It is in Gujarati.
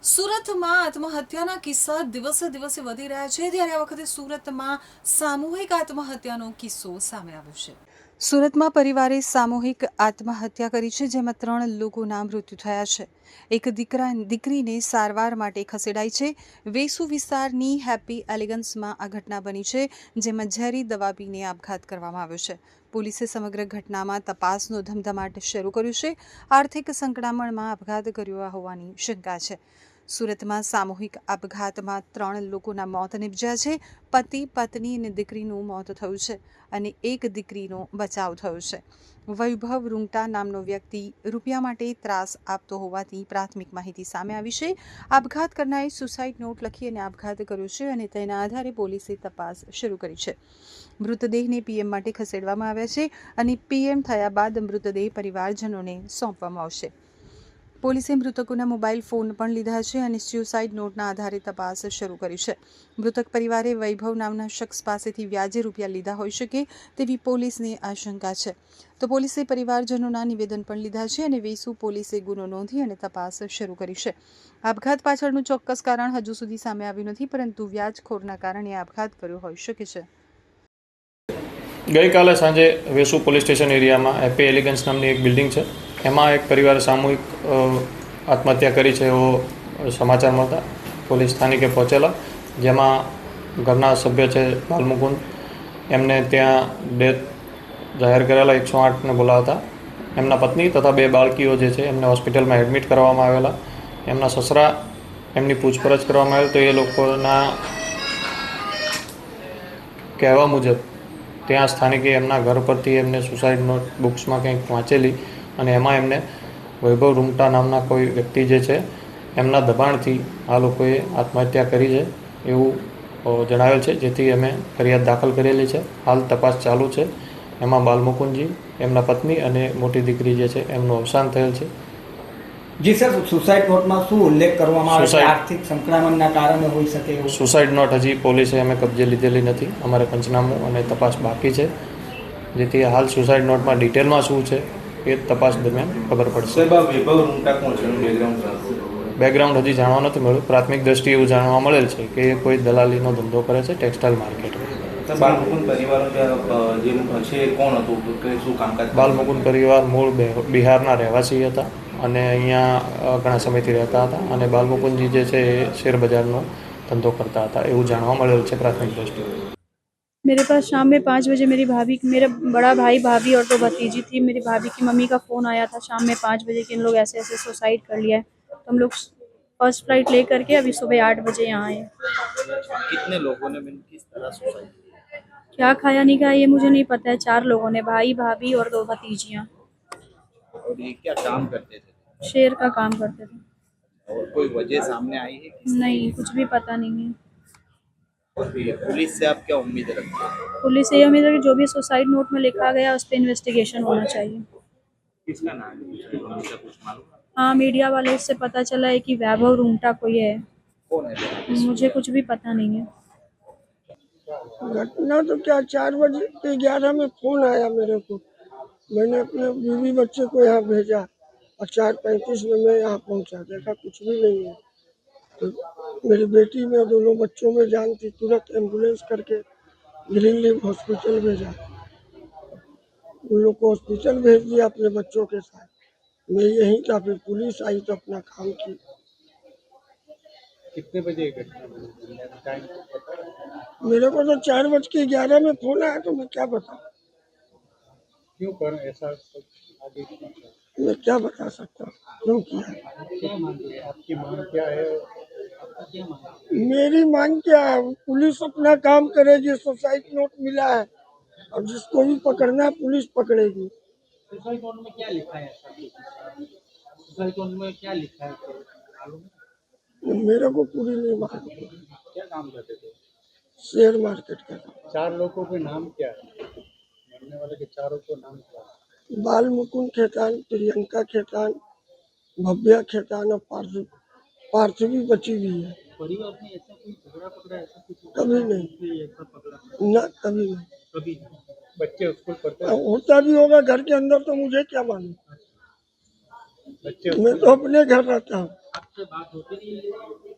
સુરતમાં આત્મહત્યાના કિસ્સા દિવસે દિવસે વધી રહ્યા છે, ત્યારે આ વખતે સુરતમાં સામૂહિક આત્મહત્યાનો કિસ્સો સામે આવ્યો છે। સુરતમાં પરિવારે સામૂહિક આત્મહત્યા કરી છે, જેમાં 3 લોકોના મૃત્યુ થયા છે। એક દીકરીને સારવાર માટે ખસેડાઈ છે। વેસુ વિસ્તારની હેપી એલિગન્સમાં આ ઘટના બની છે, જેમાં ઝેરી દવા પીને આપઘાત કરવામાં આવ્યો છે। પોલીસે સમગ્ર ઘટનામાં તપાસનો ધમધમાટ શરૂ કર્યો છે। આર્થિક સંકળામણમાં આપઘાત કર્યો હોવાની શંકા છે। સુરતમાં સામૂહિક આપઘાતમાં 3 લોકોના મોત નિપજ્યા છે। પતિ, પત્ની અને દીકરીનું મોત થયું છે અને એક દીકરીનો બચાવ થયો છે। વૈભવ રૂંગટા નામનો વ્યક્તિ રૂપિયા માટે ત્રાસ આપતો હોવાથી પ્રાથમિક માહિતી સામે આવી છે। આપઘાત કરનારે સુસાઇડ નોટ લખી અને આપઘાત કર્યો છે અને તેના આધારે પોલીસે તપાસ શરૂ કરી છે। મૃતદેહને પીએમ માટે ખસેડવામાં આવ્યા છે અને પીએમ થયા બાદ મૃતદેહ પરિવારજનોને સોંપવામાં આવશે। પોલીસે મૃતકોના મોબાઈલ ફોન પણ લીધા છે અને સ્યુસાઇડ નોટના આધારે તપાસ શરૂ કરી છે। મૃતક પરિવારે વૈભવ નામના શખ્સ પાસેથી વ્યાજે રૂપિયા લીધા હોઈ શકે તેવી પોલીસને આશંકા છે। તો પોલીસે પરિવારજનોના નિવેદન પણ લીધા છે અને વેસુ પોલીસે ગુનો નોંધી અને તપાસ શરૂ કરી છે। આપઘાત પાછળનું ચોક્કસ કારણ હજુ સુધી સામે આવ્યું નથી, પરંતુ વ્યાજખોરના કારણે આપઘાત કર્યો હોઈ શકે છે। ગઈકાલે સાંજે વેસુ પોલીસ સ્ટેશન એરિયામાં હેપી એલિગન્સ નામની એક બિલ્ડિંગ છે, એમાં એક પરિવારે સામૂહિક આત્મહત્યા કરી છે એવો સમાચાર મળતા પોલીસ સ્થાનિકે પહોંચેલા, જેમાં ઘરના સભ્ય છે બાલમુકુંદ, એમને ત્યાં ડેથ જાહેર કરેલા 108ને બોલાવતા એમના પત્ની તથા 2 બાળકીઓ જે છે એમને હોસ્પિટલમાં એડમિટ કરવામાં આવેલા। એમના સસરા એમની પૂછપરછ કરવામાં આવેલ તો એ લોકોના કહેવા મુજબ ત્યાં સ્થાનિકે એમના ઘર પરથી એમને સુસાઇડ નોટ બુક્સમાં કંઈક વાંચેલી અને એમાં એમને વૈભવ રૂંગટા નામના કોઈ વ્યક્તિ જે છે એમના દબાણથી આ લોકોએ આત્મહત્યા કરી છે એવું જણાવેલ છે, જેથી અમે ફરિયાદ દાખલ કરેલી છે। હાલ તપાસ ચાલુ છે। એમાં બાલમુકુંદજી, એમના પત્ની અને મોટી દીકરી જે છે એમનું અવસાન થયેલ છે। જી સર, સુસાઇડ નોટમાં શું ઉલ્લેખ કરવામાં આવે છે? આર્થિક સંકળામણના કારણે હોઈ શકે એવું? સુસાઇડ નોટ હજી પોલીસે અમે કબજે લીધેલી નથી, અમારે પંચનામું અને તપાસ બાકી છે, જેથી હાલ સુસાઇડ નોટમાં ડિટેલમાં શું છે એ તપાસ દરમિયાન ખબર પડશે। બેકગ્રાઉન્ડ હજી જાણવા નથી મળ્યું। પ્રાથમિક દ્રષ્ટિએ એવું જાણવા મળેલ છે કે એ કોઈ દલાલીનો ધંધો કરે છે ટેક્સટાઇલ માર્કેટમાં। બાલમુકુંદ પરિવાર મૂળ બિહારના રહેવાસી હતા અને અહીંયા ઘણા સમયથી રહેતા હતા અને બાલમુકુંદજી જે છે એ શેરબજારનો ધંધો करता था એવું જાણવા મળેલ છે प्राथमिक दृष्टि। मेरे पास शाम में 5 बजे मेरा बड़ा भाई, भाभी और 2 भतीजी थी। मेरी भाभी की मम्मी का फ़ोन आया था शाम में 5 बजे कि इन लोग ऐसे ऐसे सुसाइड कर लिया है। तो हम लोग फर्स्ट फ्लाइट ले करके अभी सुबह 8 बजे यहाँ आए। कितने लोगों ने किस तरह सुसाइड किया? क्या खाया नहीं खाया ये मुझे नहीं पता है। 4 लोगों ने, भाई, भाभी और 2 भतीजियाँ। और ये क्या काम करते थे? शेर का काम करते थे। और कोई वजह सामने आई है? नहीं, कुछ भी पता नहीं है। पुलिस से आप क्या उम्मीद रखते हैं? पुलिस से ये उम्मीद है कि जो भी सुसाइड नोट में लिखा गया उस पर इन्वेस्टिगेशन होना चाहिए। किसका नाम है? कुछ मालूम? हाँ, मीडिया वाले से पता चला है कि वैभव रूंगटा कोई है। कौन है? मुझे कुछ भी पता नहीं है। घटना तो क्या 4 बजे के 11 में फोन आया मेरे को। मैंने अपने बीवी बच्चे को यहाँ भेजा और 4:35 में मैं यहाँ पहुँचा। देखा कुछ भी नहीं है। तो मेरी बेटी में दोनों बच्चों में जान थी, तुरंत एम्बुलेंस करके ग्रीन लीफ हॉस्पिटल भेजा। उन लोग को हॉस्पिटल भेज दिया अपने बच्चों के साथ। मैं यहीं था, फिर पुलिस आई तो अपना काम की। कितने बजे घटना टाइम? मेरे को तो 4:11 में फोन आया, तो मैं क्या बताऊँ? क्यों कर ऐसा? मैं क्या बता सकता हूँ क्यों किया। क्या मांग है आपकी? मांग क्या है? क्या मांग? मेरी मांग क्या है, पुलिस अपना काम करेगी। सुसाइड नोट मिला है और जिसको भी पकड़ना है पुलिस पकड़ेगी। सुसाइड नोट में क्या लिखा है? सुसाइड नोट में क्या लिखा है मालूम है? मेरे को पूरी नहीं मालूम। क्या काम करते थे? शेयर मार्केट का। 4 लोगों के नाम क्या है? मरने वाले के चारों को नाम क्या है? बाल मुकुंद खेतान, प्रियंका खेतान, भव्या खेतान और पार्थिवी बची हुई है। परिवार में ऐसा कोई झगड़ा पकड़ा ऐसा कुछ? कभी नहीं, ऐसा पकड़ा ना कभी नहीं। कभी बच्चे स्कूल पढ़ते होता भी होगा घर के अंदर तो मुझे क्या मालूम। बच्चे मैं तो अपने घर रहता हूँ। आपसे बात होती नहीं है?